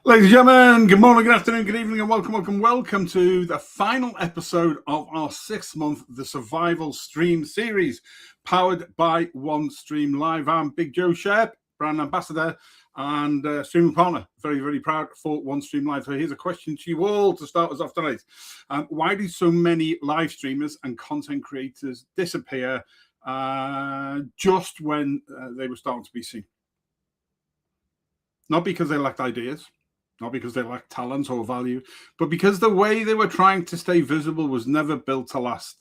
Ladies and gentlemen, good morning, good afternoon, good evening, and welcome to the final episode of our 6-month The Survival Stream series, powered by OneStream Live. I'm Big Joe Sharp, brand ambassador and streaming partner. Very, very proud for OneStream Live. So here's a question to you all to start us off tonight. Why do so many live streamers and content creators disappear just when they were starting to be seen? Not because they lacked ideas, not because they lacked talent or value, but because the way they were trying to stay visible was never built to last.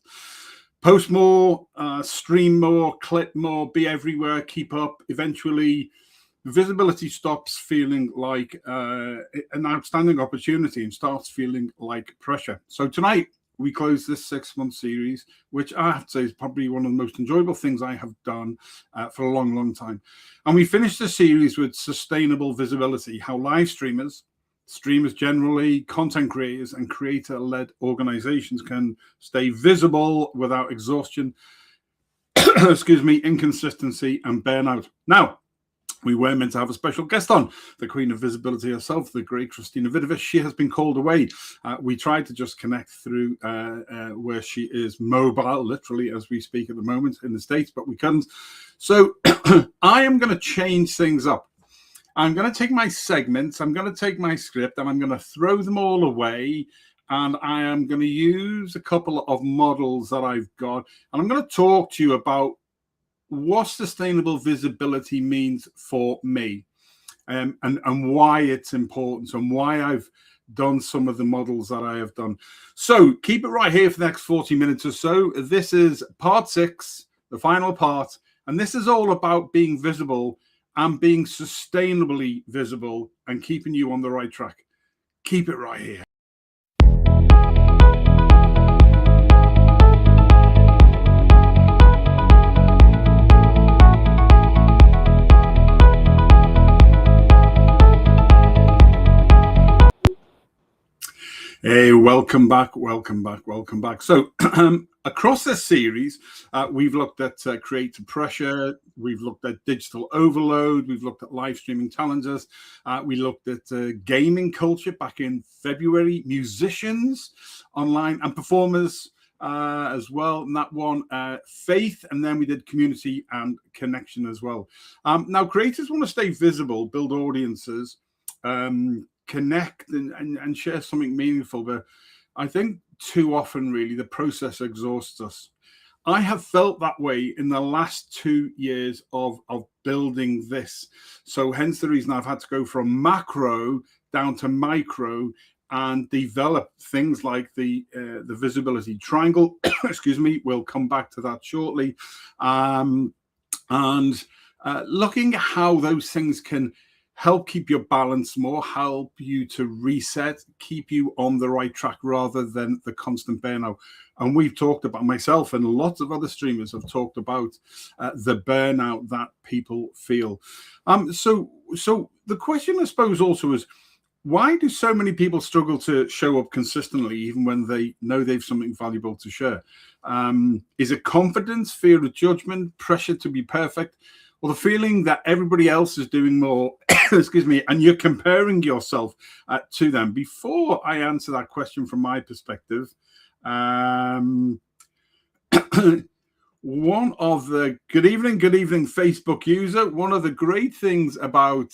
Post more, stream more, clip more, be everywhere, keep up. Eventually, visibility stops feeling like an outstanding opportunity and starts feeling like pressure. So tonight, we close this 6-month series, which I have to say is probably one of the most enjoyable things I have done for a long, long time. And we finished the series with sustainable visibility, how live streamers generally, content creators and creator-led organizations can stay visible without exhaustion, inconsistency and burnout. Now, we were meant to have a special guest on, the queen of visibility herself, the great Christina Vidovich. She has been called away. We tried to just connect through where she is mobile, literally, as we speak at the moment in the States, but we couldn't. So I am going to change things up. I'm going to take my segments, I'm going to take my script, and I'm going to throw them all away. And I am going to use a couple of models that I've got. And I'm going to talk to you about what sustainable visibility means for me, and why it's important and why I've done some of the models that I have done. So keep it right here for the next 40 minutes or so. This is part 6, the final part, and this is all about being visible and being sustainably visible and keeping you on the right track. Keep it right here. Hey, welcome back. So across this series, we've looked at creative pressure, we've looked at digital overload, we've looked at live streaming challenges, we looked at gaming culture back in February, musicians online and performers as well, and that one, faith, and then we did community and connection as well. Now, creators want to stay visible, build audiences, connect and share something meaningful, but I think too often really the process exhausts us. I have felt that way in the last 2 years of building this, so hence the reason I've had to go from macro down to micro and develop things like the visibility triangle. Excuse me, we'll come back to that shortly, and looking at how those things can help keep your balance more, help you to reset, keep you on the right track rather than the constant burnout. And we've talked about, myself and lots of other streamers have talked about the burnout that people feel. So the question, I suppose, also is, why do so many people struggle to show up consistently even when they know they've something valuable to share? Is it confidence, fear of judgment, pressure to be perfect, or the feeling that everybody else is doing more, excuse me, and you're comparing yourself to them? Before I answer that question from my perspective, one of the good evening Facebook user, one of the great things about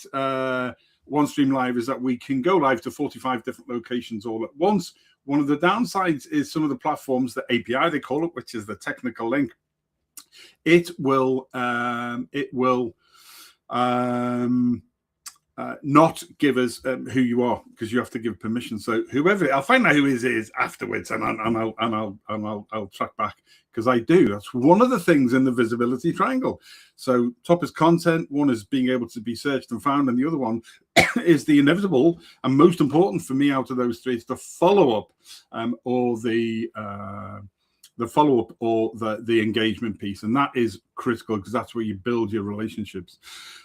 OneStream Live is that we can go live to 45 different locations all at once. One of the downsides is some of the platforms, the API they call it, which is the technical link, it will not give us who you are, because you have to give permission. So whoever, I'll find out who it is afterwards, and I'll track back, because I do. That's one of the things in the visibility triangle. So top is content, one is being able to be searched and found, and the other one is the inevitable and most important for me out of those three, is the follow-up, or the follow-up or the engagement piece. And that is critical, because that's where you build your relationships.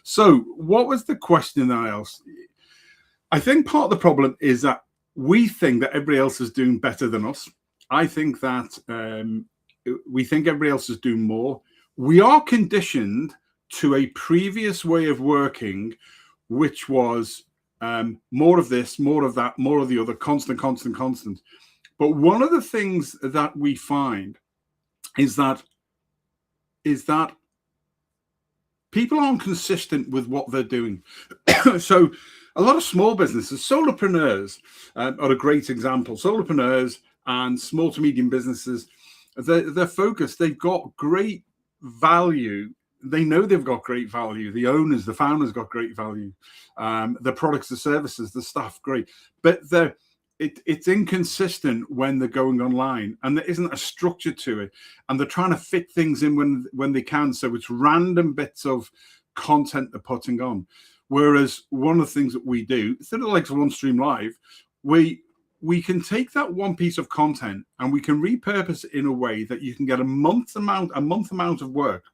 So what was the question that I asked? I think part of the problem is that we think that everybody else is doing better than us. I think that we think everybody else is doing more. We are conditioned to a previous way of working, which was more of this, more of that, more of the other, constant. But one of the things that we find is that people aren't consistent with what they're doing. So a lot of small businesses, solopreneurs are a great example. Solopreneurs and small to medium businesses, they're focused. They've got great value. They know they've got great value. The owners, the founders got great value. The products, the services, the staff, great. But it's inconsistent when they're going online, and there isn't a structure to it. And they're trying to fit things in when they can. So it's random bits of content they're putting on. Whereas one of the things that we do, sort of like OneStream Live, we can take that one piece of content and we can repurpose it in a way that you can get a month amount of work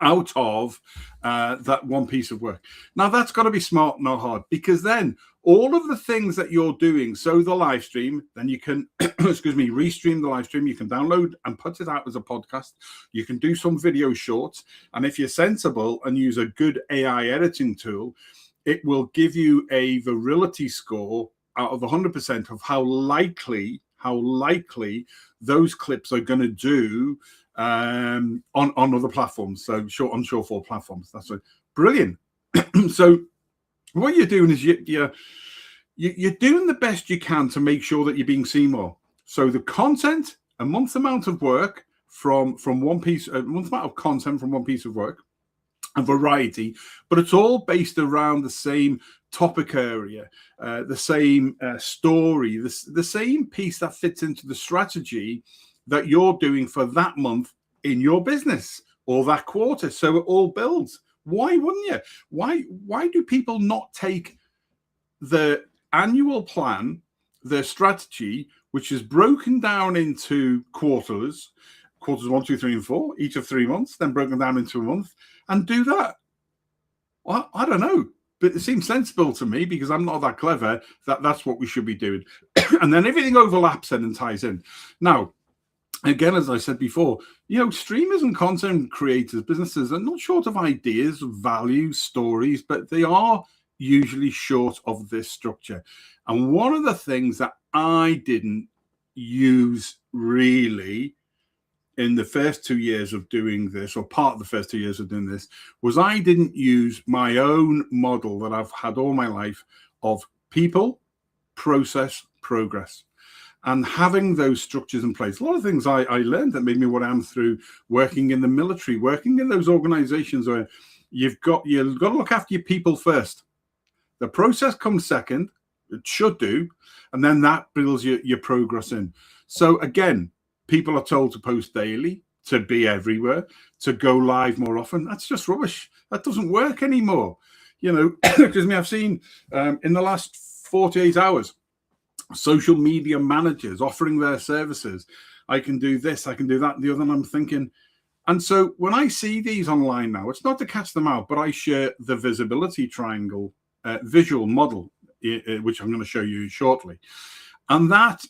out of that one piece of work. Now that's got to be smart, not hard, because then all of the things that you're doing, so the live stream, then you can, restream the live stream. You can download and put it out as a podcast. You can do some video shorts. And if you're sensible and use a good AI editing tool, it will give you a virility score out of 100% of how likely those clips are going to do on other platforms. So on short-form platforms. That's right. Brilliant. So what you're doing is you're doing the best you can to make sure that you're being seen more. So the content, a month amount of work from one piece, a month amount of content from one piece of work, a variety, but it's all based around the same topic area, the same story, the same piece that fits into the strategy that you're doing for that month in your business or that quarter. So it all builds. Why wouldn't you? Why do people not take the annual plan, their strategy, which is broken down into quarters 1, 2, 3, and 4, each of 3 months, then broken down into a month, and do that? Well, I don't know, but it seems sensible to me, because I'm not that clever, that's what we should be doing. And then everything overlaps and ties in. Now, again, as I said before, streamers and content creators, businesses are not short of ideas, values, stories, but they are usually short of this structure. And one of the things that I didn't use really in the first 2 years of doing this, or part of the first 2 years of doing this, was I didn't use my own model that I've had all my life of people, process, progress. And having those structures in place. A lot of things I learned that made me what I am through working in the military, working in those organizations where you've got to look after your people first. The process comes second, it should do, and then that builds your progress in. So again, people are told to post daily, to be everywhere, to go live more often. That's just rubbish. That doesn't work anymore. Because I've seen in the last 48 hours, social media managers offering their services. I can do this, I can do that, and the other. And I'm thinking, and so when I see these online now, it's not to catch them out, but I share the visibility triangle visual model, which I'm going to show you shortly. And that,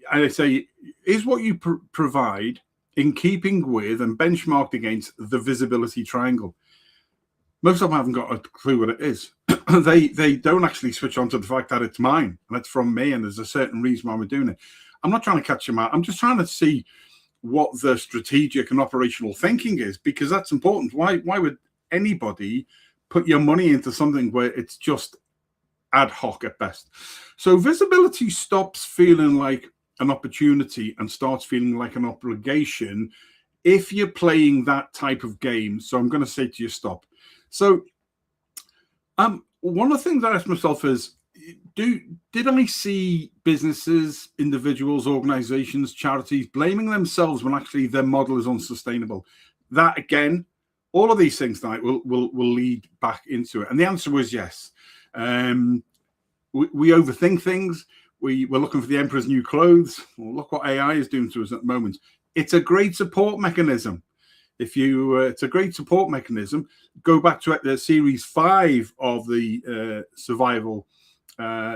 I say, is what you provide in keeping with and benchmarked against the visibility triangle. Most of them haven't got a clue what it is. They don't actually switch on to the fact that it's mine and it's from me, and there's a certain reason why we're doing it. I'm not trying to catch them out. I'm just trying to see what the strategic and operational thinking is, because that's important. Why would anybody put your money into something where it's just ad hoc at best? So visibility stops feeling like an opportunity and starts feeling like an obligation if you're playing that type of game. So I'm going to say to you, stop. So one of the things I asked myself is, did I see businesses, individuals, organizations, charities blaming themselves when actually their model is unsustainable? That, again, all of these things tonight will lead back into it. And the answer was yes. We overthink things. We're looking for the emperor's new clothes. Well, look what AI is doing to us at the moment. It's a great support mechanism. It's a great support mechanism. Go back to series 5 of the survival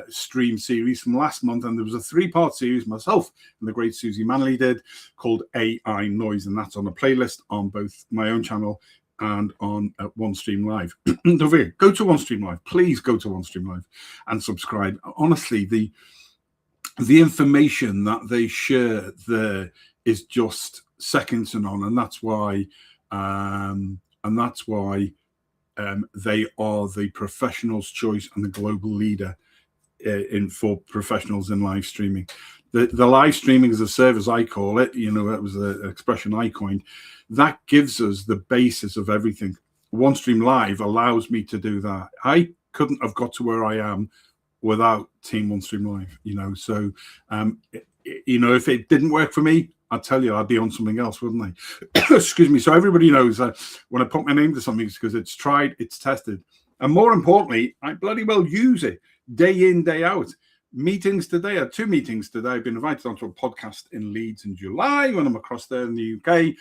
stream series from last month, and there was a 3-part series myself and the great Susie Manley did called AI Noise, and that's on a playlist on both my own channel and on OneStream Live. Don't forget, go to OneStream Live. Please go to OneStream Live and subscribe. Honestly, the information that they share there is just second to none, and that's why they are the professional's choice and the global leader for professionals in live streaming. The live streaming as a service, I call it, that was an expression I coined, that gives us the basis of everything. OneStream Live allows me to do that. I couldn't have got to where I am without Team OneStream Live, so if it didn't work for me, I'd tell you I'd be on something else, wouldn't I? Excuse me. So everybody knows when I put my name to something, it's because it's tried, it's tested, and more importantly, I bloody well use it day in, day out. Meetings today, I had 2 meetings today. I've been invited onto a podcast in Leeds in July when I'm across there in the UK.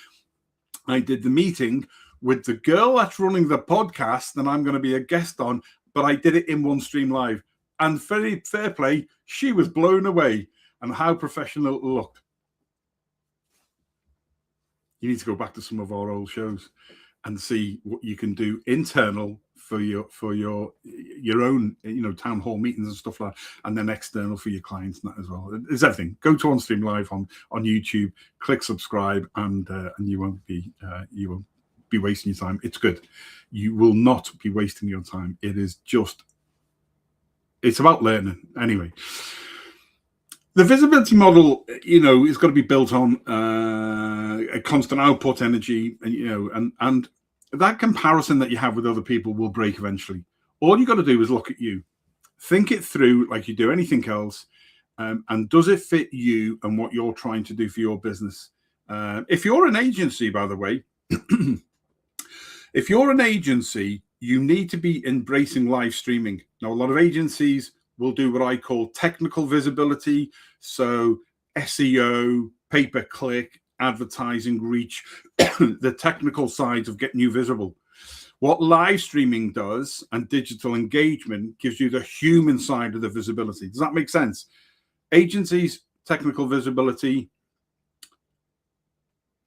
I did the meeting with the girl that's running the podcast that I'm going to be a guest on, but I did it in OneStream Live. And very fair play, she was blown away and how professional it looked. You need to go back to some of our old shows and see what you can do internal for your own town hall meetings and stuff like that, and then external for your clients and that as well. It's everything. Go to OneStream Live on YouTube, click subscribe, and you won't be wasting your time. It's good. You will not be wasting your time. It's about learning anyway. The visibility model, is got to be built on a constant output energy, and that comparison that you have with other people will break eventually. All you got to do is look at you, think it through like you do anything else, and does it fit you and what you're trying to do for your business? If you're an agency, by the way, if you're an agency, you need to be embracing live streaming. Now, a lot of agencies will do what I call technical visibility. So SEO, pay-per-click, advertising reach, the technical sides of getting you visible. What live streaming does and digital engagement gives you the human side of the visibility. Does that make sense? Agencies, technical visibility,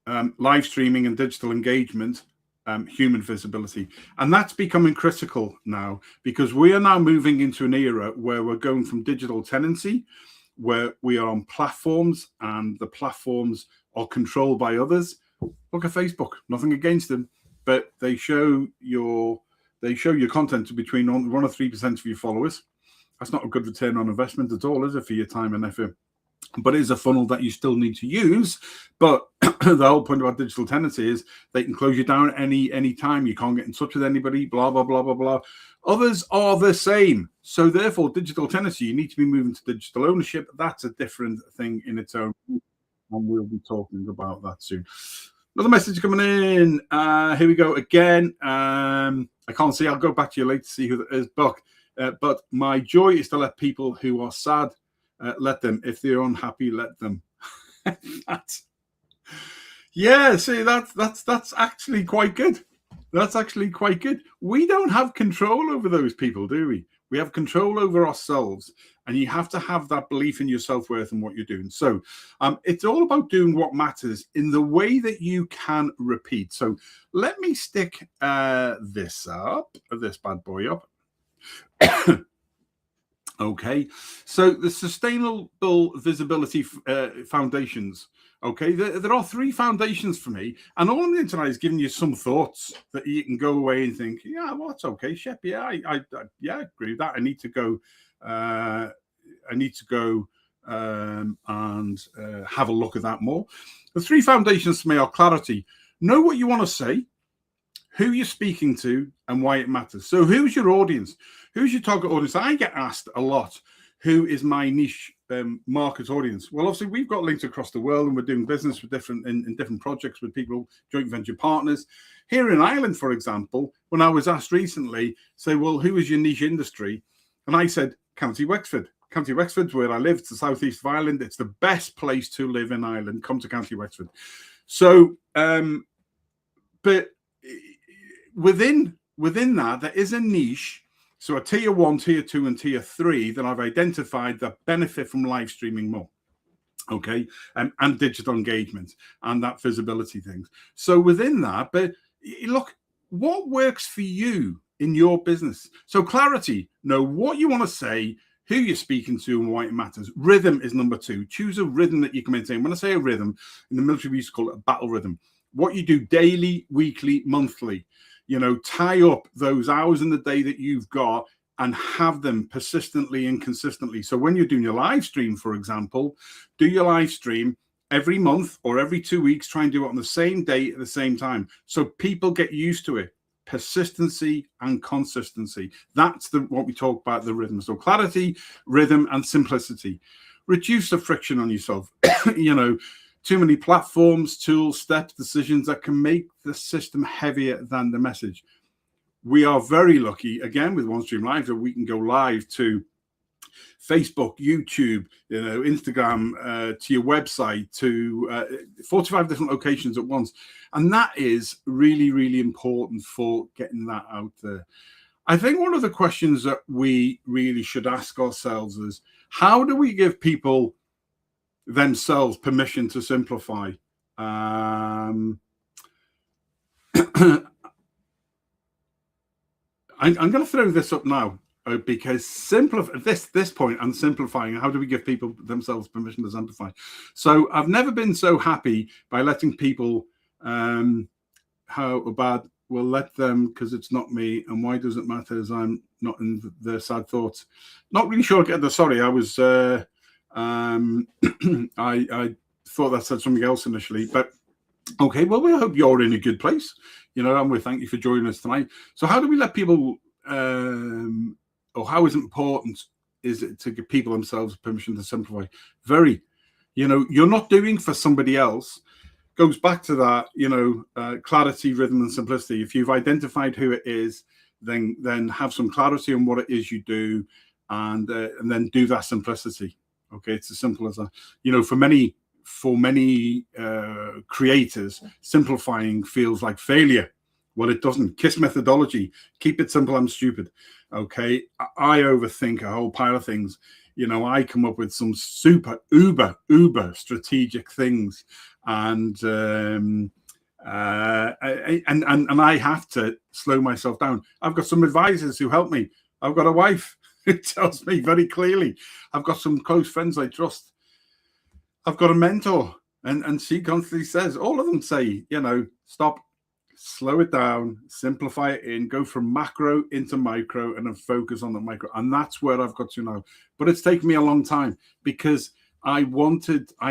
live streaming and digital engagement, human visibility. And that's becoming critical now because we are now moving into an era where we're going from digital tenancy, where we are on platforms and the platforms are controlled by others. Look at Facebook, nothing against them, but they show your content to between 1% or 3% of your followers. That's not a good return on investment at all, is it, for your time and effort? But it is a funnel that you still need to use. But the whole point about digital tenancy is they can close you down any time. You can't get in touch with anybody, blah, blah, blah, blah, blah. Others are the same. So therefore, digital tenancy, you need to be moving to digital ownership. That's a different thing in its own. And we'll be talking about that soon. Another message coming in. Here we go again. I can't see. I'll go back to you later to see who that is. Buck. But my joy is to let people who are sad, let them. If they're unhappy, let them. That's actually quite good. That's actually quite good. We don't have control over those people, do we? We have control over ourselves, and you have to have that belief in your self-worth and what you're doing. So it's all about doing what matters in the way that you can repeat. So let me stick this bad boy up. Okay, so the Sustainable Visibility Foundations. Okay, there are 3 foundations for me, and all I'm doing tonight is giving you some thoughts that you can go away and think, yeah, well, that's okay, Shep. Yeah, I agree with that. I need to go and have a look at that more. The 3 foundations for me are clarity. Know what you want to say, who you're speaking to, and why it matters. So who's your audience? Who's your target audience? I get asked a lot, who is my niche market audience? Well, obviously, we've got links across the world, and we're doing business with in different projects with people, joint venture partners. Here in Ireland, for example, when I was asked recently, say, well, who is your niche industry? And I said, County Wexford. County Wexford's where I live. It's the southeast of Ireland. It's the best place to live in Ireland. Come to County Wexford. So, but within that, there is a niche. So a tier 1, tier 2, and tier 3 that I've identified that benefit from live streaming more. Okay, and digital engagement and that visibility things. So within that, but look, what works for you in your business? So clarity, know what you want to say, who you're speaking to, and why it matters. Rhythm is number 2. Choose a rhythm that you can maintain. When I say a rhythm, in the military, we used to call it a battle rhythm. What you do daily, weekly, monthly, tie up those hours in the day that you've got and have them persistently and consistently. So when you're doing your live stream, for example, do your live stream every month or every 2 weeks. Try and do it on the same day at the same time, so people get used to it. Persistency and consistency. That's what we talk about, the rhythm. So clarity, rhythm, and simplicity. Reduce the friction on yourself. Too many platforms, tools, steps, decisions that can make the system heavier than the message. We are very lucky, again, with OneStream Live, that we can go live to Facebook, YouTube, Instagram, to your website, to 45 different locations at once. And that is really, really important for getting that out there. I think one of the questions that we really should ask ourselves is, how do we give people themselves permission to simplify? I'm going to throw this up now, because this point and simplifying, how do we give people themselves permission to simplify? So I've never been so happy by letting people, how bad, well, let them, because it's not me, and why does it matter as I'm not in their sad thoughts? Not really sure. Sorry, I was, I thought that said something else initially, but okay, well, we hope you're in a good place, and we thank you for joining us tonight. So how do we let people, or how is it important is it to give people themselves permission to simplify? Very, you're not doing for somebody else. Goes back to that, clarity, rhythm, and simplicity. If you've identified who it is, then have some clarity on what it is you do, and then do that simplicity. Okay, it's as simple as that. For many creators, simplifying feels like failure. Well, it doesn't. KISS methodology. Keep it simple and stupid. Okay, I overthink a whole pile of things. I come up with some super uber strategic things, and I have to slow myself down. I've got some advisors who help me. I've got a wife who tells me very clearly. I've got some close friends I trust. I've got a mentor, and she constantly says, all of them say, stop, slow it down, simplify it in, go from macro into micro, and then focus on the micro. And that's where I've got to now. But it's taken me a long time, because I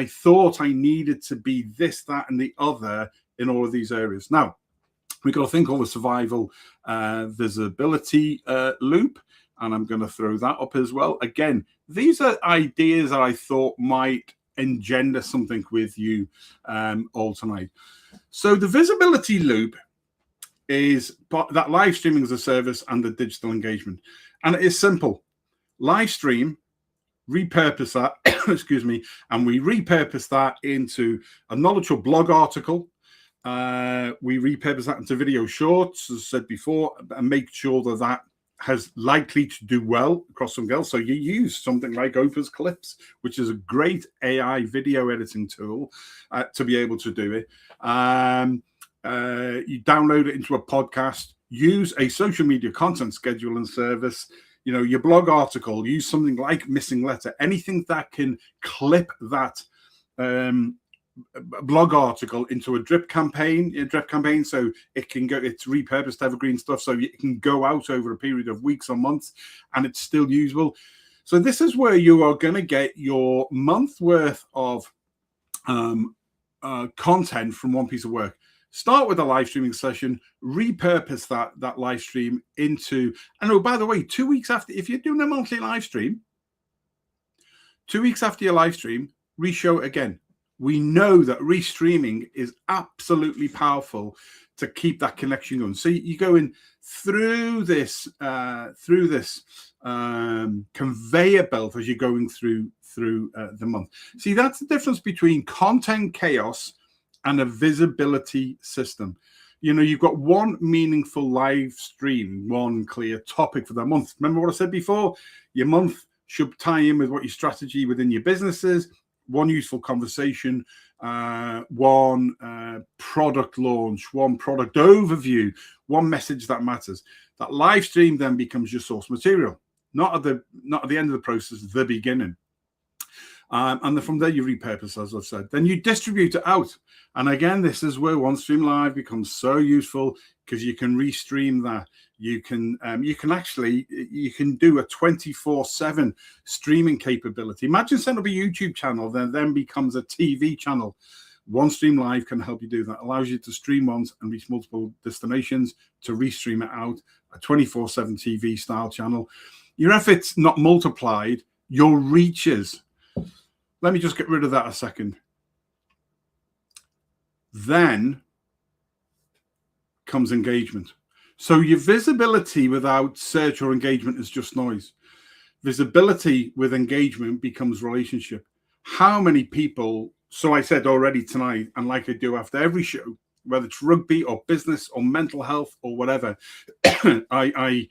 thought I needed to be this, that, and the other in all of these areas. Now, we've got to think all the survival visibility loop, and I'm going to throw that up as well. Again, these are ideas that I thought might engender something with you all tonight. So the visibility loop is that live streaming as a service and the digital engagement. And it is simple. Live stream, repurpose that, excuse me, and we repurpose that into a knowledgeable blog article. We repurpose that into video shorts, as I said before, and make sure that that has likely to do well across some else. So you use something like Oprah's Clips, which is a great AI video editing tool to be able to do it. You download it into a podcast, use a social media content schedule and service, your blog article, use something like Missing Letter, anything that can clip that blog article into a drip campaign, so it can go, it's repurposed evergreen stuff, so it can go out over a period of weeks or months and it's still usable. So this is where you are going to get your month worth of content from one piece of work. Start with a live streaming session, repurpose that live stream into, and oh, by the way, 2 weeks after, if you're doing a monthly live stream, 2 weeks after your live stream, re-show it again. We know that restreaming is absolutely powerful to keep that connection going. So you're going through this conveyor belt as you're going through the month. See, that's the difference between content chaos and a visibility system. You've got one meaningful live stream, one clear topic for that month. Remember what I said before? Your month should tie in with what your strategy within your business is. One useful conversation one product launch, one product overview, one message that matters. That live stream then becomes your source material, not at the end of the process, the beginning. And then from there you repurpose, as I've said. Then you distribute it out. And again, this is where OneStream Live becomes so useful, because you can restream that. You can do a 24/7 streaming capability. Imagine setting up a YouTube channel that then becomes a TV channel. OneStream Live can help you do that. Allows you to stream once and reach multiple destinations, to restream it out, a 24/7 TV style channel. Your efforts not multiplied, your reaches. Let me just get rid of that a second. Then comes engagement. So your visibility without search or engagement is just noise. Visibility with engagement becomes relationship. How many people, so I said already tonight, and like I do after every show, whether it's rugby or business or mental health or whatever, I've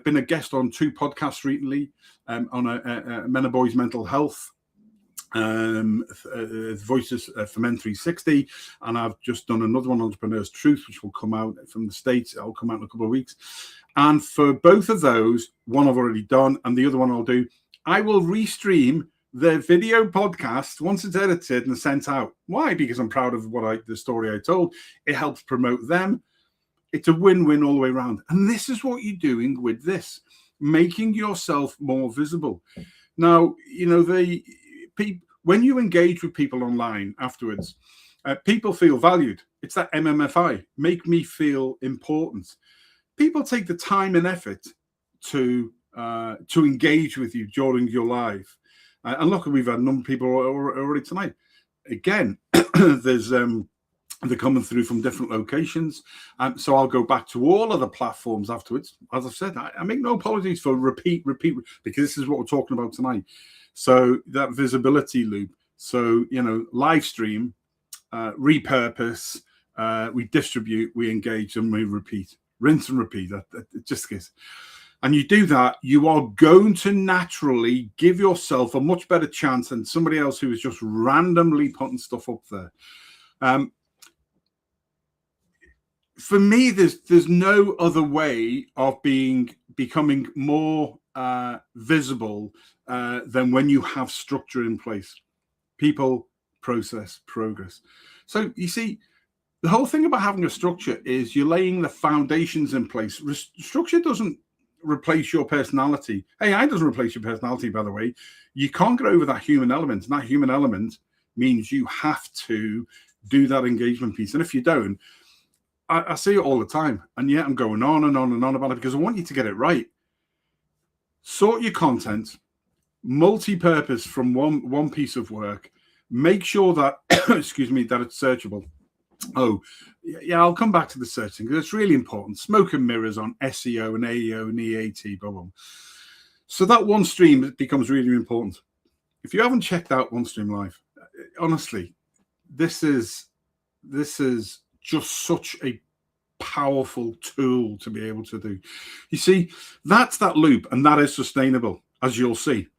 been a guest on 2 podcasts recently, on a Men and Boys mental health, Voices for Men 360, and I've just done another one, Entrepreneur's Truth, which will come out from the States. It'll come out in a couple of weeks. And for both of those, one I've already done, and the other one I'll do, I will restream the video podcast once it's edited and sent out. Why? Because I'm proud of the story I told. It helps promote them. It's a win-win all the way around. And this is what you're doing with this, making yourself more visible. Now, when you engage with people online afterwards, people feel valued. It's that MMFI, make me feel important. People take the time and effort to engage with you during your live. And look, we've had a number of people already tonight. Again, they're coming through from different locations. So I'll go back to all of the platforms afterwards. As I've said, I make no apologies for repeat, because this is what we're talking about tonight. So that visibility loop. So, live stream, repurpose, we distribute, we engage, and we repeat. Rinse and repeat. That just is. And you do that, you are going to naturally give yourself a much better chance than somebody else who is just randomly putting stuff up there. For me, there's no other way of becoming more visible than when you have structure in place. People, process, progress. So you see, the whole thing about having a structure is you're laying the foundations in place. Structure doesn't replace your personality. AI doesn't replace your personality, by the way. You can't get over that human element. And that human element means you have to do that engagement piece. And if you don't, I see it all the time. And yet I'm going on and on and on about it because I want you to get it right. Sort your content, multi-purpose from one piece of work. Make sure that, excuse me, that it's searchable. Oh, yeah, I'll come back to the searching because it's really important. Smoke and mirrors on SEO and AEO and EAT, blah, blah. So that OneStream becomes really important. If you haven't checked out OneStream Live, honestly, this is just such a powerful tool to be able to do. You see, that's that loop, and that is sustainable, as you'll see.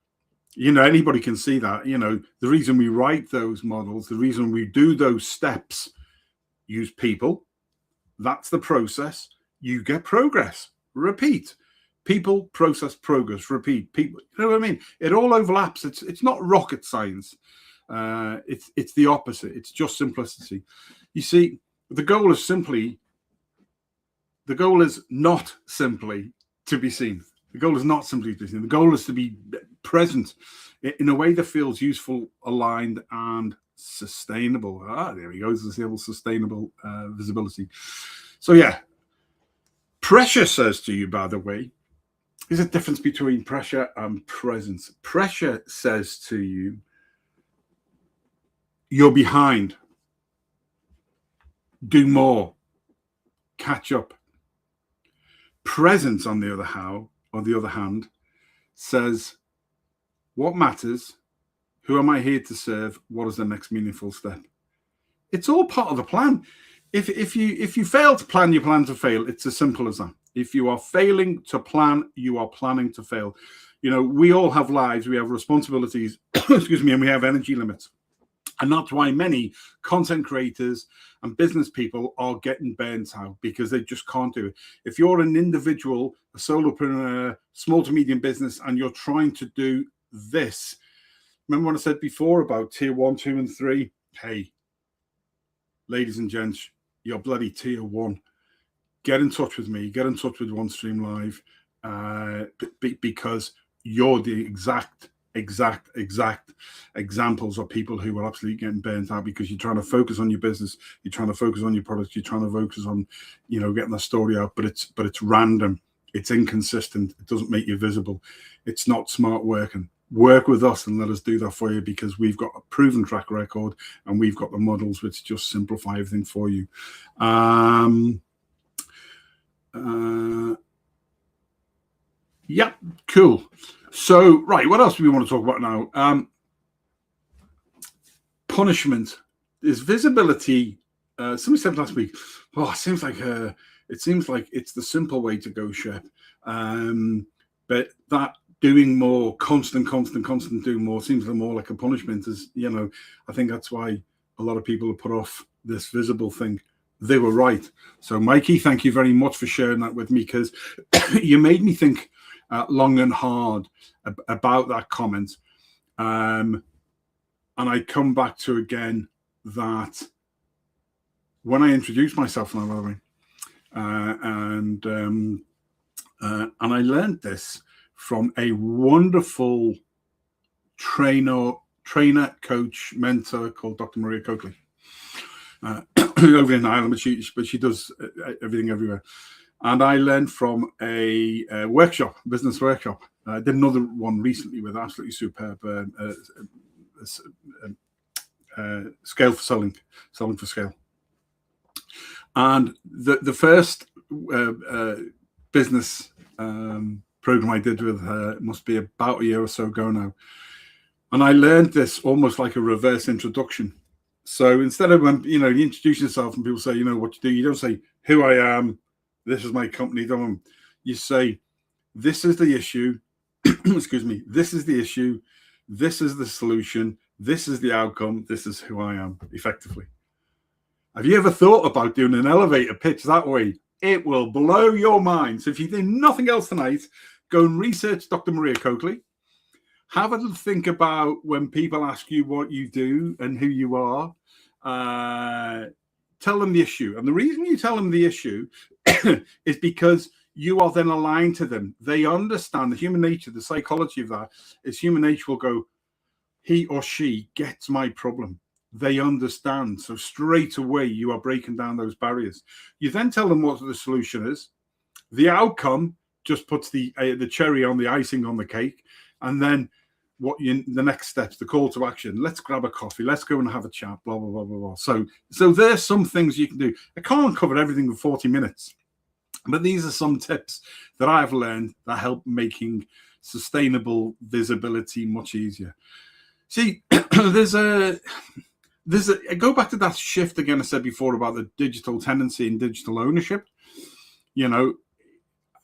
Anybody can see that. The reason we write those models, the reason we do those steps, use people. That's the process. You get progress. Repeat. People, process, progress, repeat. People. You know what I mean? It all overlaps. It's not rocket science. It's the opposite. It's just simplicity. You see, the goal is not simply to be seen. The goal is not simply to be seen. The goal is to be present in a way that feels useful, aligned, and sustainable. There we go. Sustainable visibility. So yeah, pressure says to you, by the way, there's a difference between pressure and presence. Pressure says to you, you're behind. Do more. Catch up. Presence, on the other hand, says, what matters? Who am I here to serve? What is the next meaningful step? It's all part of the plan. If you fail to plan, you plan to fail. It's as simple as that. If you are failing to plan, you are planning to fail. We all have lives. We have responsibilities, excuse me, and we have energy limits. And that's why many content creators and business people are getting burnt out, because they just can't do it. If you're an individual, a solopreneur, small to medium business, and you're trying to do this, remember what I said before about tier 1, 2, and 3? Hey, ladies and gents, you're bloody tier 1. Get in touch with me. Get in touch with OneStream Live, because you're the exact examples of people who are absolutely getting burnt out, because you're trying to focus on your business, you're trying to focus on your products, you're trying to focus on, getting the story out, but it's random, it's inconsistent, it doesn't make you visible, it's not smart working. Work with us and let us do that for you, because we've got a proven track record and we've got the models which just simplify everything for you. Yeah, cool. So, right, what else do we want to talk about now? Punishment is visibility. Somebody said last week, it seems like it's the simple way to go, Shep. But that doing more, constant doing more seems more like a punishment. I think that's why a lot of people have put off this visible thing. They were right. So, Mikey, thank you very much for sharing that with me, because you made me think long and hard about that comment. And I come back to again that when I introduced myself, and I learned this from a wonderful trainer, coach, mentor called Dr. Maria Coakley, over in Ireland, but she does everything everywhere. And I learned from a business workshop. I did another one recently with absolutely superb scale for selling for scale. And the first business program I did with her must be about a year or so ago now. And I learned this almost like a reverse introduction. So instead of when you introduce yourself and people say, what you do, you don't say who I am, this is my company, don't you say, this is the issue, excuse me, this is the issue, this is the solution, this is the outcome, this is who I am, effectively. Have you ever thought about doing an elevator pitch that way? It will blow your mind. So if you do nothing else tonight, go and research Dr. Maria Coakley. Have a think about when people ask you what you do and who you are. Tell them the issue. And the reason you tell them the issue is because you are then aligned to them. They understand the human nature, the psychology of that is human nature will go, he or she gets my problem. They understand. So straight away, you are breaking down those barriers. You then tell them what the solution is. The outcome just puts the cherry on the icing on the cake. And then the next steps, the call to action. Let's grab a coffee. Let's go and have a chat, blah, blah, blah, blah, blah. So there's some things you can do. I can't cover everything in 40 minutes, but these are some tips that I've learned that help making sustainable visibility much easier. See, I go back to that shift again I said before about the digital tendency and digital ownership.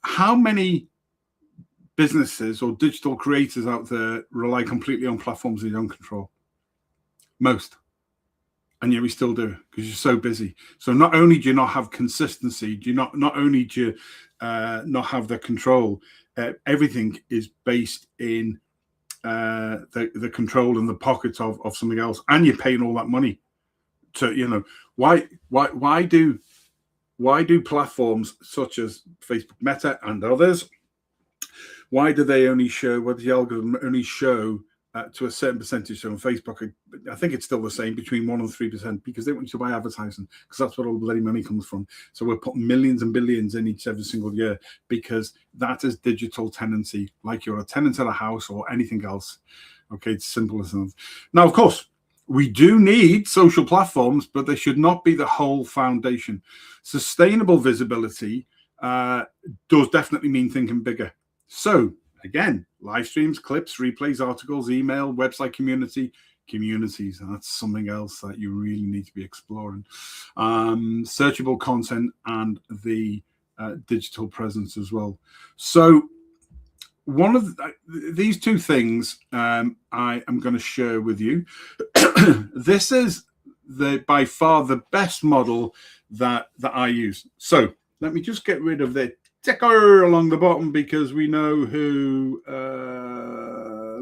How many businesses or digital creators out there rely completely on platforms they don't control? Most. And yet we still do it because you're so busy. So not only do you not have consistency, do you not only do you not have the control, everything is based in the control and the pockets of something else, and you're paying all that money to, why do platforms such as Facebook, Meta, and others, why do they only show, what the algorithm only show to a certain percentage? So on Facebook, I think it's still the same, between 1% and 3%, because they want you to buy advertising, because that's where all the bloody money comes from. So we're putting millions and billions in every single year, because that is digital tenancy, like you're a tenant at a house or anything else. Okay, it's simple as that. Now, of course, we do need social platforms, but they should not be the whole foundation. Sustainable visibility does definitely mean thinking bigger. So again, live streams, clips, replays, articles, email, website communities. And that's something else that you really need to be exploring. Searchable content and the digital presence as well. So one of these two things I am going to share with you. This is by far the best model that I use. So let me just get rid of the ticker along the bottom, because we know who.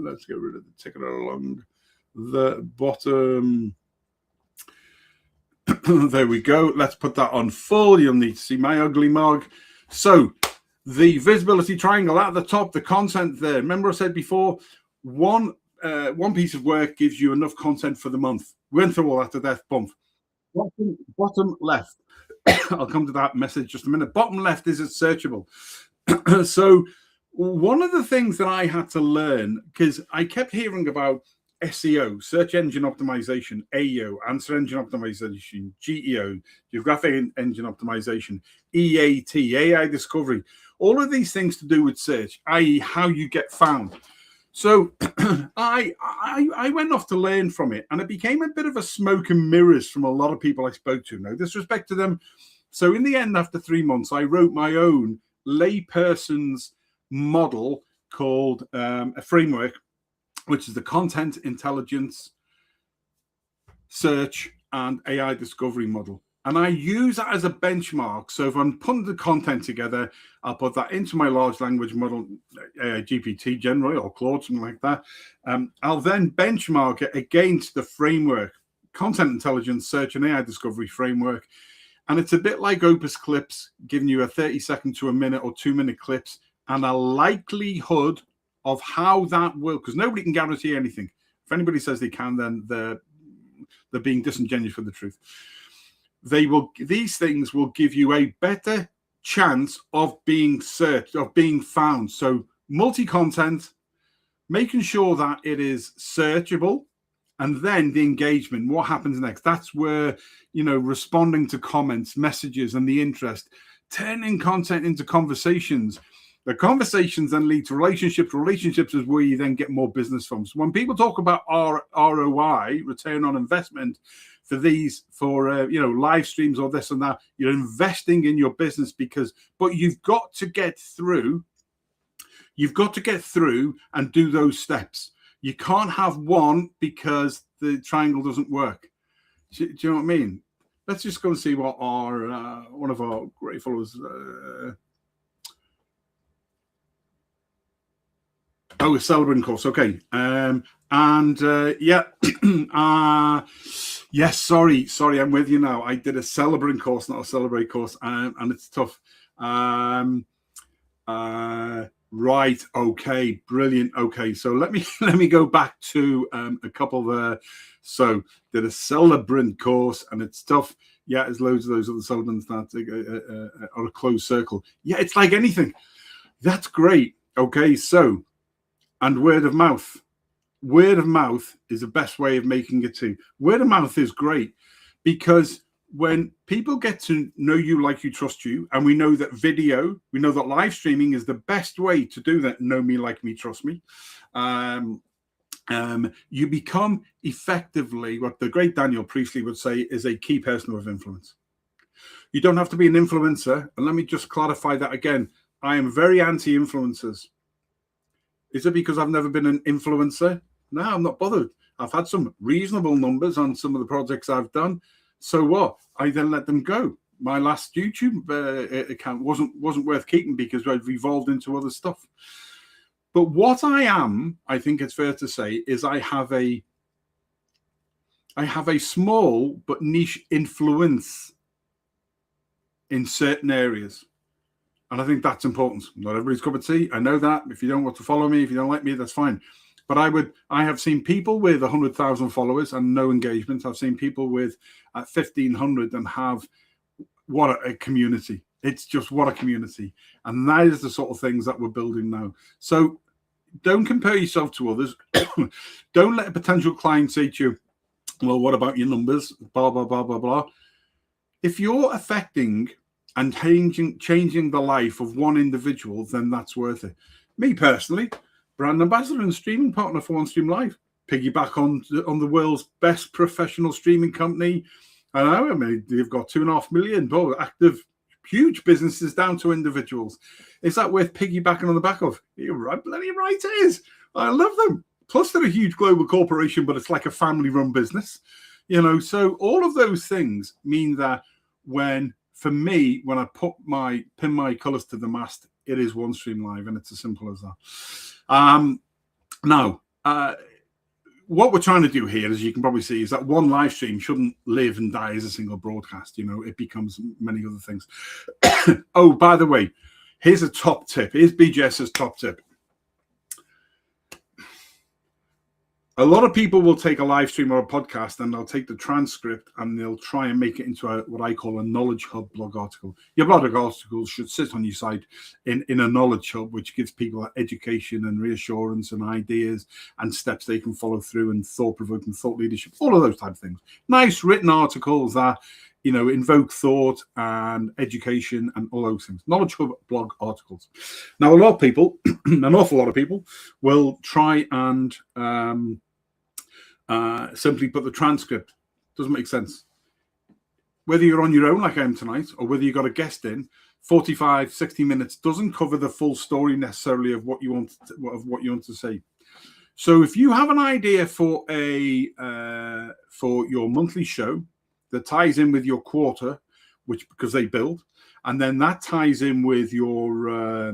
Let's get rid of the ticker along the bottom. There we go. Let's put that on full. You'll need to see my ugly mug. So the visibility triangle at the top, the content there. Remember I said before, one piece of work gives you enough content for the month. We went through all that to death. Bump. Bottom left. I'll come to that message just a minute. Bottom left is it's searchable. So one of the things that I had to learn, because I kept hearing about SEO, search engine optimization, AEO, answer engine optimization, GEO, geographic engine optimization, EAT, AI discovery, all of these things to do with search, i.e. how you get found. So I went off to learn from it, and it became a bit of a smoke and mirrors from a lot of people I spoke to. No disrespect to them. So in the end, after 3 months, I wrote my own layperson's model called a framework, which is the content intelligence, search, and AI discovery model. And I use that as a benchmark. So if I'm putting the content together, I'll put that into my large language model, GPT generally, or Claude, something like that. I'll then benchmark it against the framework, content intelligence, search, and AI discovery framework. And it's a bit like Opus Clips, giving you a 30-second to a minute or 2-minute clips, and a likelihood of how that will, because nobody can guarantee anything. If anybody says they can, then they're being disingenuous with the truth. These things will give you a better chance of being searched, of being found. So multi-content, making sure that it is searchable, and then the engagement, what happens next? That's where, responding to comments, messages, and the interest, turning content into conversations. The conversations then lead to relationships. Relationships is where you then get more business from. So when people talk about ROI, return on investment, for live streams or this and that, you're investing in your business but you've got to get through. You've got to get through and do those steps. You can't have one because the triangle doesn't work. Do you know what I mean? Let's just go and see what one of our great followers. A Celebrant course. Okay. Yes, sorry, I'm with you now. I did a Celebrant course, not a Celebrate course, and it's tough. Right. Okay. Brilliant. Okay. So let me go back to a couple there. So did a Celebrant course, and it's tough. Yeah, there's loads of those other celebrants that are a closed circle. Yeah, it's like anything. That's great. Okay. So, and word of mouth. Word of mouth is the best way of making it too. Word of mouth is great because when people get to know you, like you, trust you, and we know that live streaming is the best way to do that. Know me, like me, trust me. You become effectively what the great Daniel Priestley would say is a key person of influence. You don't have to be an influencer. And let me just clarify that again. I am very anti-influencers. Is it because I've never been an influencer? No, I'm not bothered. I've had some reasonable numbers on some of the projects I've done. So what? I then let them go. My last YouTube account wasn't worth keeping because I've evolved into other stuff. But what I think it's fair to say, is I have a small but niche influence in certain areas. And I think that's important. Not everybody's cup of tea. I know that. If you don't want to follow me, if you don't like me, that's fine. But I have seen people with 100,000 followers and no engagement. I've seen people with 1,500 and have what a community. It's just what a community. And that is the sort of things that we're building now. So don't compare yourself to others. Don't let a potential client say to you, well, what about your numbers? Blah, blah, blah, blah, blah. If you're affecting and changing the life of one individual, then that's worth it. Me personally, brand ambassador and streaming partner for OneStream Live. Piggyback on the world's best professional streaming company. I mean, they've got 2.5 million active huge businesses down to individuals. Is that worth piggybacking on the back of? You're right, bloody right it is. I love them. Plus, they're a huge global corporation, but it's like a family-run business, So all of those things mean that for me, when I pin my colours to the mast, it is OneStream Live, and it's as simple as that. Now, what we're trying to do here, as you can probably see, is that one live stream shouldn't live and die as a single broadcast. It becomes many other things. Oh, by the way, here's a top tip. Here's BJS's top tip. A lot of people will take a live stream or a podcast and they'll take the transcript and they'll try and make it into what I call a knowledge hub blog article. Your blog article should sit on your site in a knowledge hub, which gives people education and reassurance and ideas and steps they can follow through and thought-provoking thought leadership, all of those type of things. Nice written articles that, invoke thought and education and all those things. Knowledge hub blog articles. Now, a lot of people, an awful lot of people, will try and simply put the transcript. Doesn't make sense. Whether you're on your own like I am tonight or whether you've got a guest in, 45, 60 minutes doesn't cover the full story necessarily of what you want to say. So if you have an idea for your monthly show that ties in with your quarter, because they build, and then that ties in with your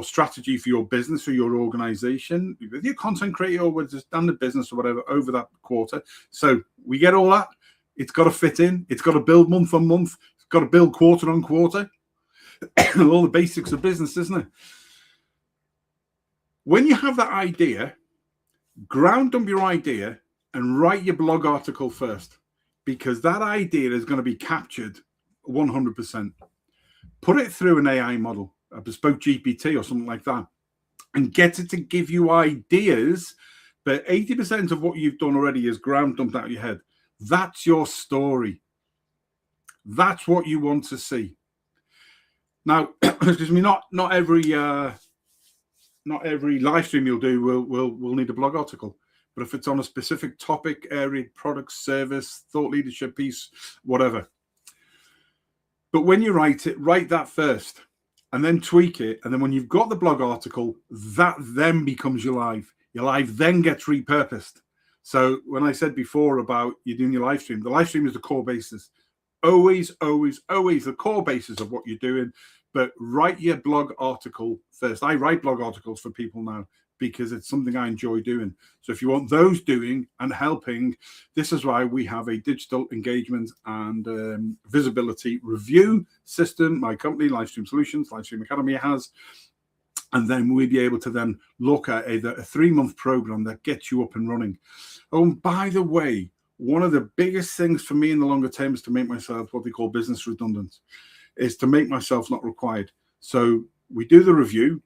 strategy for your business or your organization, with your content creator or with the standard business or whatever over that quarter. So we get all that. It's got to fit in. It's got to build month on month. It's got to build quarter on quarter. All the basics of business, isn't it? When you have that idea, ground up your idea and write your blog article first, because that idea is going to be captured 100%. Put it through an AI model, a bespoke GPT or something like that, and get it to give you ideas. But 80% of what you've done already is ground dumped out of your head. That's your story. That's what you want to see. Now, excuse me, not every live stream you'll do will need a blog article. But if it's on a specific topic, area, product, service, thought leadership piece, whatever. But when you write it, write that first and then tweak it. And then when you've got the blog article, that then becomes your live. Your live then gets repurposed. So when I said before about you doing your live stream, the live stream is the core basis. Always, always, always the core basis of what you're doing. But write your blog article first. I write blog articles for people now because it's something I enjoy doing. So if you want those doing and helping, this is why we have a digital engagement and visibility review system. My company, Livestream Solutions, Livestream Academy has. And then we'll be able to then look at a 3-month program that gets you up and running. Oh, and by the way, one of the biggest things for me in the longer term is to make myself what they call business redundant, is to make myself not required. So we do the review,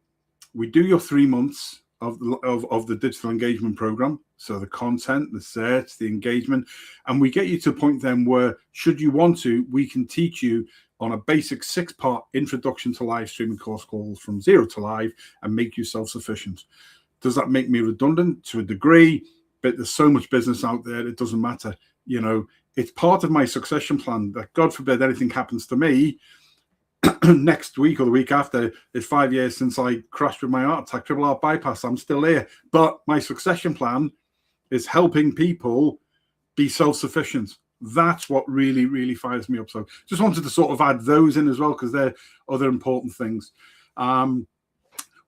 we do your 3 months of the digital engagement program. So the content, the search, the engagement, and we get you to a point then where, should you want to, we can teach you on a basic 6-part introduction to live streaming course called From Zero to Live and make you self-sufficient. Does that make me redundant? To a degree, but there's so much business out there, it doesn't matter. It's part of my succession plan that, God forbid anything happens to me next week or the week after. It's 5 years since I crashed with my heart attack, triple heart bypass. I'm still here. But my succession plan is helping people be self-sufficient. That's what really, really fires me up. So just wanted to sort of add those in as well, because they're other important things.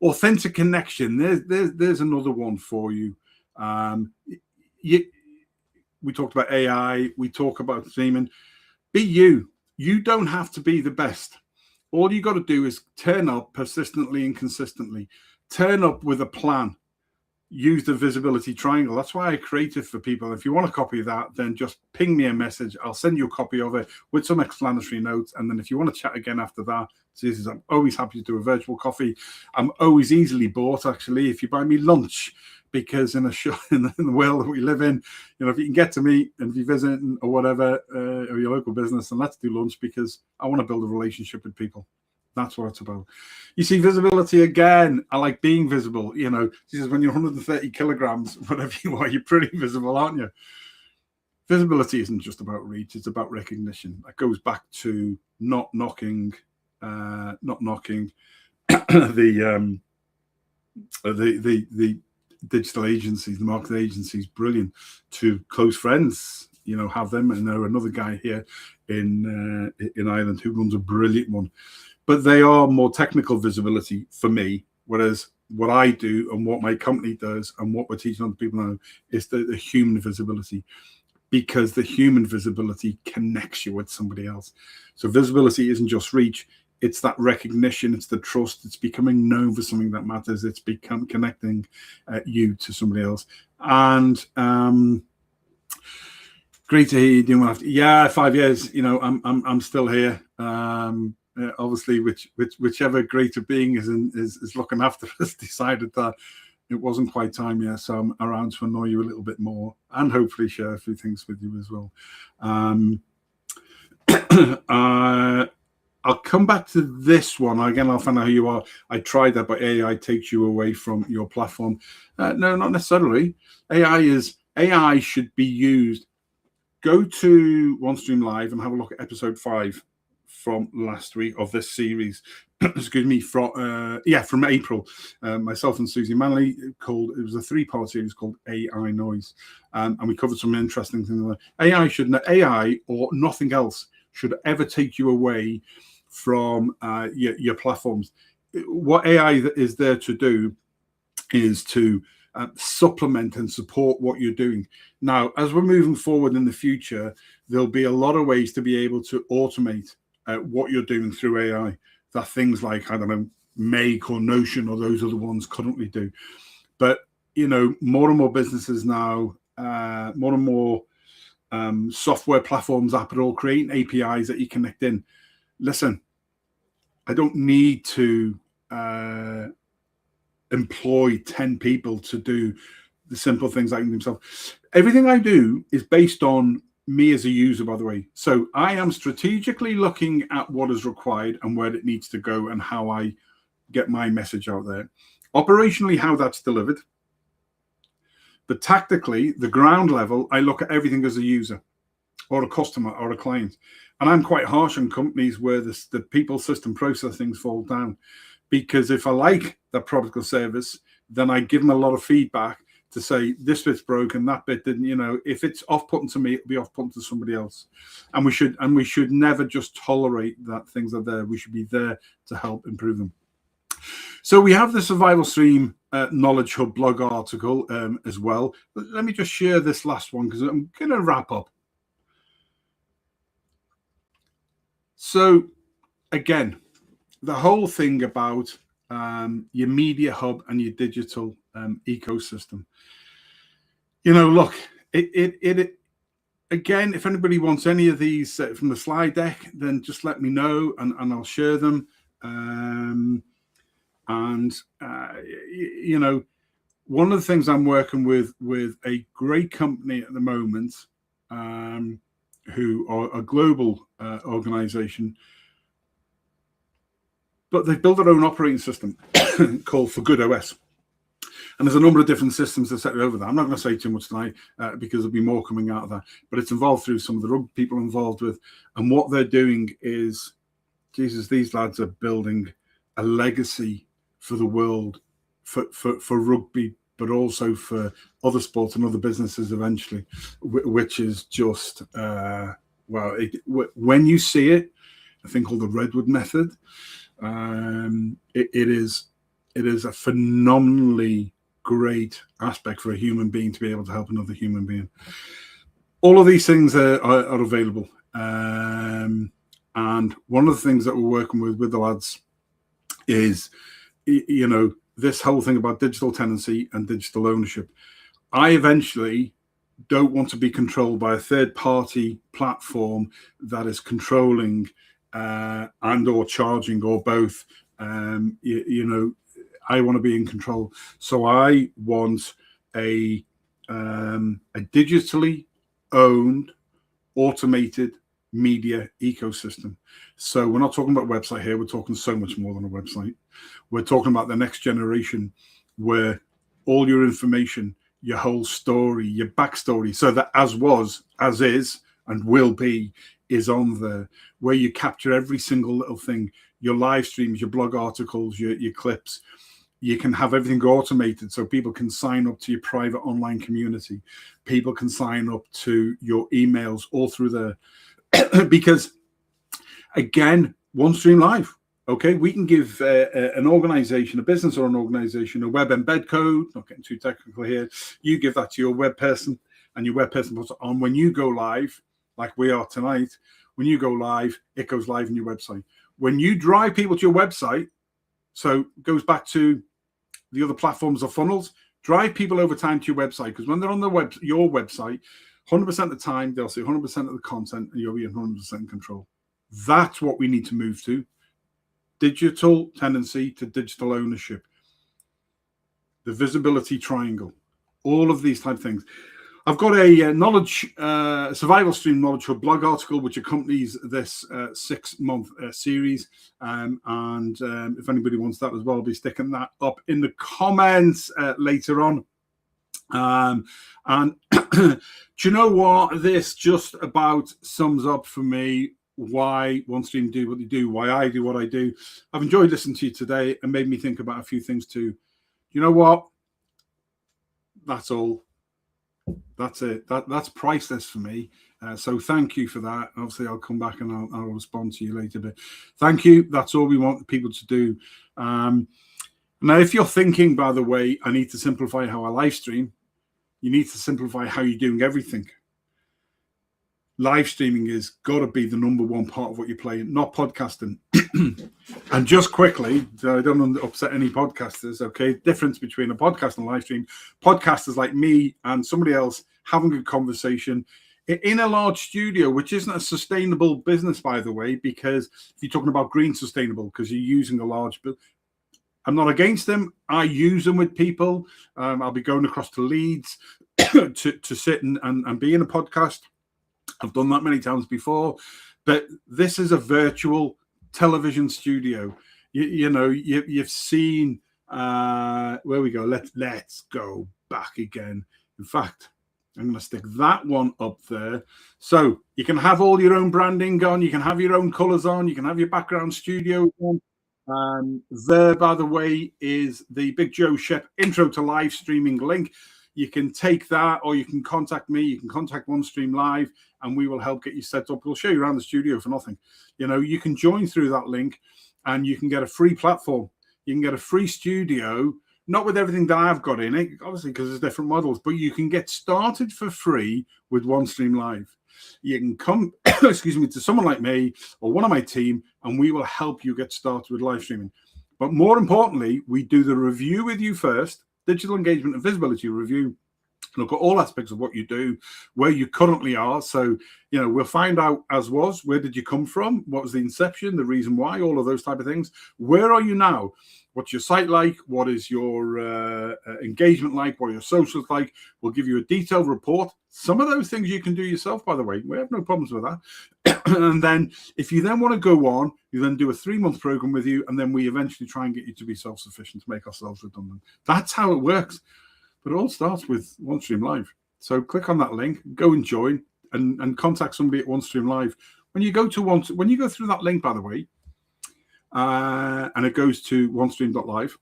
Authentic connection. There's another one for you. We talked about AI. We talk about streaming. Be you. You don't have to be the best. All you got to do is turn up persistently and consistently. Turn up with a plan. Use the visibility triangle. That's why I created for people. If you want a copy of that, then just ping me a message. I'll send you a copy of it with some explanatory notes. And then if you want to chat again after that, I'm always happy to do a virtual coffee. I'm always easily bought, actually, if you buy me lunch, because in the world that we live in, if you can get to me and if you visit or whatever, or your local business, and let's do lunch, because I want to build a relationship with people. That's what it's about. You see, visibility again. I like being visible. She says when you're 130 kilograms, whatever you are, you're pretty visible, aren't you? Visibility isn't just about reach. It's about recognition. That goes back to not knocking the digital agencies, the marketing agencies, brilliant. To close friends, have them. And there are another guy here in Ireland who runs a brilliant one. But they are more technical visibility for me, whereas what I do and what my company does and what we're teaching other people now is the human visibility, because the human visibility connects you with somebody else. So visibility isn't just reach. It's that recognition, it's the trust, it's becoming known for something that matters, it's connecting you to somebody else. And great to hear you doing after 5 years. I'm still here. Obviously, whichever greater being is looking after us decided that it wasn't quite time yet, so I'm around to annoy you a little bit more and hopefully share a few things with you as well. I'll come back to this one. Again, I'll find out who you are. I tried that, but AI takes you away from your platform. No, not necessarily. AI should be used. Go to OneStream Live and have a look at episode 5 from last week of this series. Excuse me, from April. Myself and Susie Manley it was a 3-part series called AI Noise. And we covered some interesting things. AI or nothing else should ever take you away from your platforms. What AI is there to do is to supplement and support what you're doing. Now, as we're moving forward in the future, there'll be a lot of ways to be able to automate what you're doing through AI. That things like, I don't know, Make or Notion or those other ones currently do. But, more and more businesses now, more and more software platforms, Apple, are all creating APIs that you connect in. Listen, I don't need to employ 10 people to do the simple things I can do myself. Everything I do is based on me as a user, by the way. So I am strategically looking at what is required and where it needs to go and how I get my message out there. Operationally, how that's delivered. But tactically, the ground level, I look at everything as a user or a customer or a client. And I'm quite harsh on companies where the people, system, process things fall down. Because if I like that product or service, then I give them a lot of feedback to say, this bit's broken, that bit didn't, if it's off-putting to me, it'll be off-putting to somebody else. And we should never just tolerate that things are there. We should be there to help improve them. So we have the Survival Stream Knowledge Hub blog article as well. Let me just share this last one because I'm going to wrap up. So again, the whole thing about your media hub and your digital ecosystem. Look, it again, if anybody wants any of these from the slide deck, then just let me know and I'll share them. One of the things I'm working with a great company at the moment, who are a global organization, but they've built their own operating system called For Good OS. And there's a number of different systems that set over that. I'm not going to say too much tonight because there'll be more coming out of that. But it's involved through some of the rugby people involved with. And what they're doing is, Jesus, these lads are building a legacy for the world, for rugby, but also for other sports and other businesses eventually, which is just, when you see it, a thing called the Redwood Method, it is a phenomenally great aspect for a human being to be able to help another human being. All of these things are available. And one of the things that we're working with the lads is, this whole thing about digital tenancy and digital ownership. I eventually don't want to be controlled by a third-party platform that is controlling and or charging or both. I want to be in control. So I want a digitally owned, automated media ecosystem. So we're not talking about a website here. We're talking so much more than a website. We're talking about the next generation where all your information, your whole story, your backstory, so that as was, as is, and will be is on there, where you capture every single little thing, your live streams, your blog articles, your clips. You can have everything automated so people can sign up to your private online community. People can sign up to your emails all through there. Because, again, OneStream Live, okay, we can give an organization, a business or an organization, a web embed code, not getting too technical here. You give that to your web person, and your web person puts it on. When you go live, like we are tonight, when you go live, it goes live on your website. When you drive people to your website, so it goes back to the other platforms or funnels, drive people over time to your website, because when they're on your website, 100% of the time, they'll see 100% of the content, and you'll be in 100% in control. That's what we need to move to. Digital tendency to digital ownership. The visibility triangle. All of these type of things. I've got a survival stream knowledge hub blog article which accompanies this 6-month series, and if anybody wants that as well, I'll be sticking that up in the comments later on. And do you know what? This just about sums up for me why OneStream do what they do, why I do what I do. I've enjoyed listening to you today and made me think about a few things too. You know what? That's all. That's it. That's priceless for me. So thank you for that. Obviously, I'll come back and I'll respond to you later. But thank you. That's all we want people to do. Now, if you're thinking, by the way, I need to simplify how I live stream, you need to simplify how you're doing everything. Live streaming is got to be the number one part of what you're playing, not podcasting. And just quickly, so I don't upset any podcasters, okay? Difference between a podcast and a live stream. Podcasters like me and somebody else having a conversation in a large studio, which isn't a sustainable business, by the way, because if you're talking about green sustainable, because you're using a large... I'm not against them. I use them with people. I'll be going across to Leeds to sit and be in a podcast. I've done that many times before, but this is a virtual television studio. You've seen where we go. Let's go back again. In fact, I'm going to stick that one up there. So you can have all your own branding on. You can have your own colors on. You can have your background studio on. There, by the way, is the Big Joe Shep intro to live streaming link. You can take that, or you can contact me. You can contact OneStream Live, and we will help get you set up. We'll show you around the studio for nothing. You can join through that link, and you can get a free platform. You can get a free studio, not with everything that I've got in it, obviously, because there's different models, but you can get started for free with OneStream Live. You can come, excuse me, to someone like me or one of my team, and we will help you get started with live streaming. But more importantly, we do the review with you first, digital engagement and visibility review. Look at all aspects of what you do, where you currently are. So, we'll find out as was, where did you come from? What was the inception, the reason why, all of those type of things. Where are you now? What's your site like? What is your engagement like? What are your socials like? We'll give you a detailed report. Some of those things you can do yourself, by the way. We have no problems with that. And then if you then want to go on, you then do a 3-month program with you, and then we eventually try and get you to be self-sufficient to make ourselves redundant. That's how it works. But it all starts with OneStream Live. So click on that link, go and join, and contact somebody at OneStream Live. When you go through that link, by the way, and it goes to onestream.live,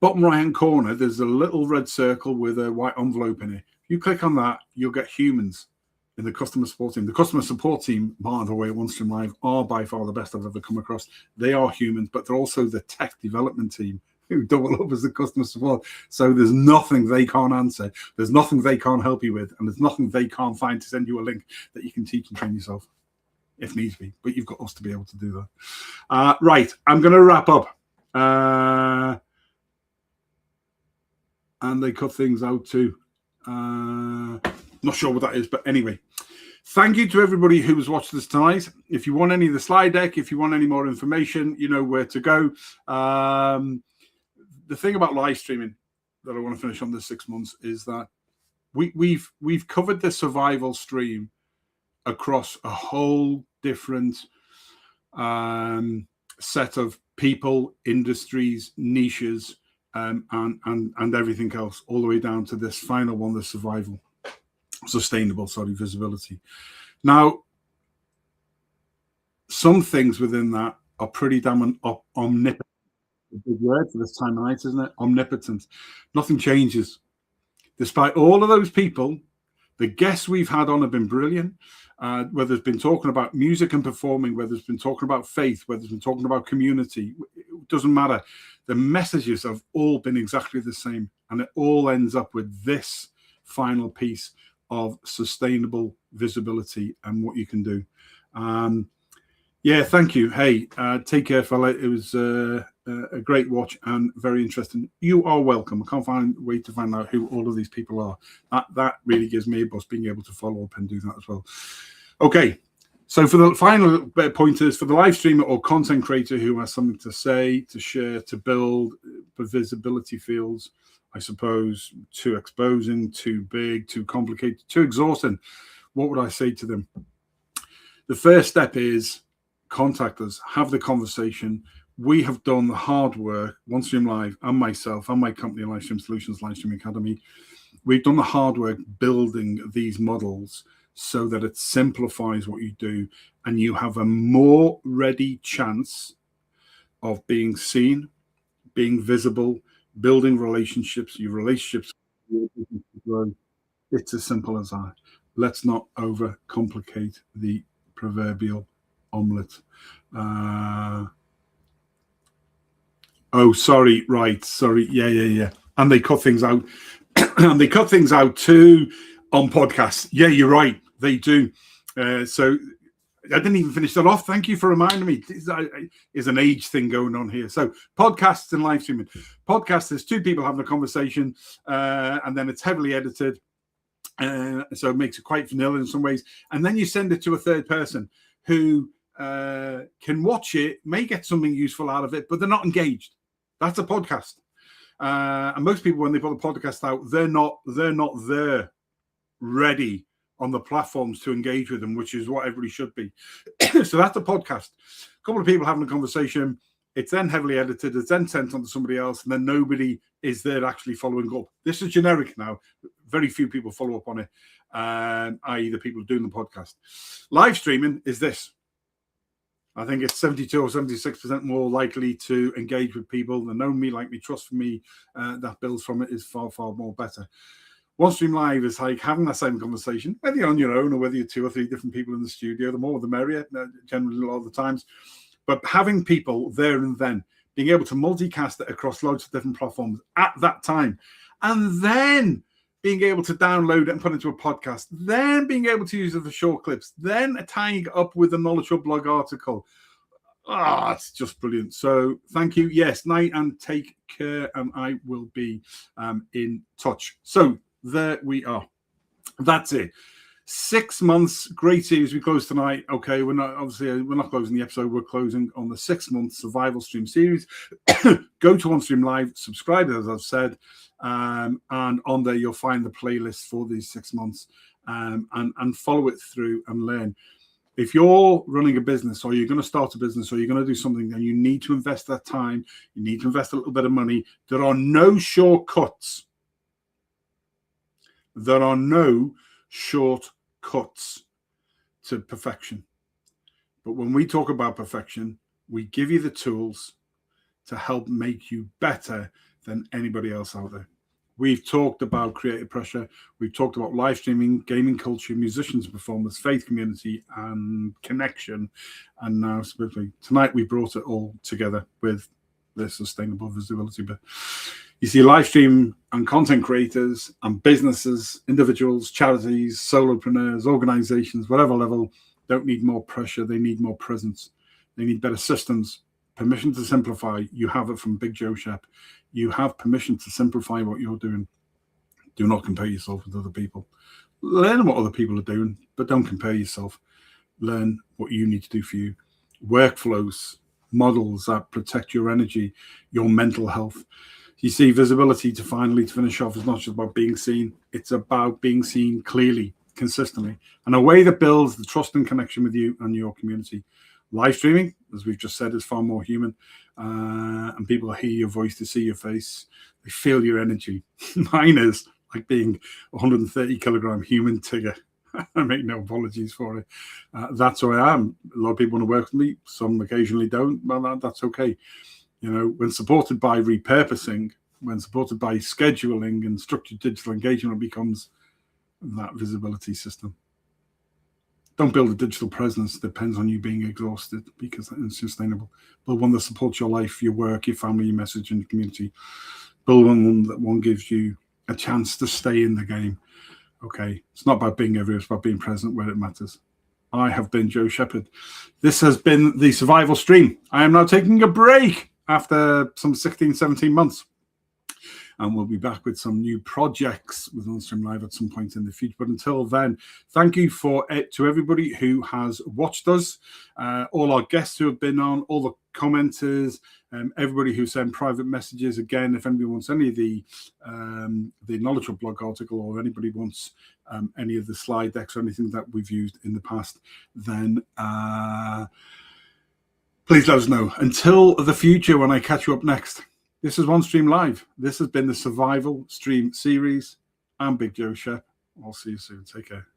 bottom right-hand corner, there's a little red circle with a white envelope in it. If you click on that, you'll get humans in the customer support team. The customer support team, by the way, at OneStream Live, are by far the best I've ever come across. They are humans, but they're also the tech development team who double up as the customer support. So there's nothing they can't answer. There's nothing they can't help you with. And there's nothing they can't find to send you a link that you can teach and train yourself if needs be. But you've got us to be able to do that. Right. I'm going to wrap up. And they cut things out too. Not sure what that is, but anyway. Thank you to everybody who has watched this tonight. If you want any of the slide deck, if you want any more information, you know where to go. The thing about live streaming that I want to finish on this 6 months is that we've covered the survival stream across a whole different set of people, industries, niches, and everything else, all the way down to this final one, the survival. visibility. Now, some things within that are pretty damn omnipotent. A big word for this time of night, isn't it? Omnipotent. Nothing changes. Despite all of those people, the guests we've had on have been brilliant. Whether it's been talking about music and performing, whether it's been talking about faith, whether it's been talking about community, it doesn't matter. The messages have all been exactly the same. And it all ends up with this final piece of sustainable visibility and what you can do. Yeah, thank you. Hey, take care, fella. It was a great watch and very interesting. You are welcome. I can't find a way to find out who all of these people are. That really gives me a buzz, being able to follow up and do that as well. Okay, so for the final pointers for the live streamer or content creator who has something to say, to share, to build, the visibility feels, I suppose, too exposing, too big, too complicated, too exhausting, what would I say to them? The first step is contact us, have the conversation. We have done the hard work, OneStream Live and myself and my company, Livestream Solutions, Livestream Academy. We've done the hard work building these models so that it simplifies what you do and you have a more ready chance of being seen, being visible, building relationships. Your relationships grow. It's as simple as that. Let's not overcomplicate the proverbial omelette. Oh, sorry. Right. Sorry. Yeah. And they cut things out. And they cut things out too on podcasts. Yeah, you're right. They do. So I didn't even finish that off. Thank you for reminding me. There's an age thing going on here. So podcasts and live streaming. Podcasts, there's two people having a conversation, and then it's heavily edited. So it makes it quite vanilla in some ways. And then you send it to a third person who can watch it, may get something useful out of it, but they're not engaged. That's a podcast. And most people, when they put a podcast out, they're not there ready on the platforms to engage with them, which is what everybody should be. So that's a podcast. A couple of people having a conversation. It's then heavily edited. It's then sent on to somebody else, and then nobody is there actually following up. This is generic now. Very few people follow up on it, i.e. the people doing the podcast. Live streaming is this. I think it's 72 or 76% more likely to engage with people. They know me, like me, trust me. That builds from it is far, far more better. OneStream Live is like having that same conversation, whether you're on your own or whether you're 2 or 3 different people in the studio. The more the merrier, generally a lot of the times. But having people there and then, being able to multicast it across loads of different platforms at that time, and then being able to download it and put it into a podcast, then being able to use it for short clips, then tying it up with a knowledgeable blog article. It's just brilliant. So thank you. Yes, night and take care, and I will be in touch. So there we are. That's it. 6 months, great series. We close tonight. Okay, we're not closing the episode. We're closing on the 6-month survival stream series. Go to OneStream Live, subscribe, as I've said, and on there you'll find the playlist for these 6 months, and follow it through and learn. If you're running a business, or you're going to start a business, or you're going to do something, then you need to invest that time. You need to invest a little bit of money. There are no shortcuts. There are no shortcuts to perfection. But when we talk about perfection, we give you the tools to help make you better than anybody else out there. We've talked about creative pressure. We've talked about live streaming, gaming culture, musicians and performers, faith community, and connection. And now, specifically, tonight we brought it all together with the sustainable visibility bit. You see, live stream and content creators and businesses, individuals, charities, solopreneurs, organizations, whatever level, don't need more pressure. They need more presence. They need better systems. Permission to simplify. You have it from Big Joe Shep. You have permission to simplify what you're doing. Do not compare yourself with other people. Learn what other people are doing, but don't compare yourself. Learn what you need to do for you. Workflows, models that protect your energy, your mental health. You see, visibility, to finish off, is not just about being seen. It's about being seen clearly, consistently, and a way that builds the trust and connection with you and your community. Live streaming, as we've just said, is far more human, and people hear your voice, they see your face, they feel your energy. Mine is like being 130 kilogram human Tigger. I make no apologies for it. That's who I am. A lot of people want to work with me. Some occasionally don't. Well, that's okay. You know, when supported by repurposing, when supported by scheduling and structured digital engagement, it becomes that visibility system. Don't build a digital presence that depends on you being exhausted, because that is sustainable. Build one that supports your life, your work, your family, your message, and your community. Build one that gives you a chance to stay in the game. Okay, it's not about being everywhere, it's about being present where it matters. I have been Joe Shepherd. This has been the Survival Stream. I am now taking a break after some 16, 17 months. And we'll be back with some new projects with OneStream Live at some point in the future. But until then, thank you to everybody who has watched us, all our guests who have been on, all the commenters, everybody who sent private messages. Again, if anybody wants any of the Knowledge Hub blog article, or anybody wants any of the slide decks or anything that we've used in the past, then please let us know. Until the future, when I catch you up next. This is OneStream Live. This has been the Survival Stream series. I'm Big Joe Shep. I'll see you soon. Take care.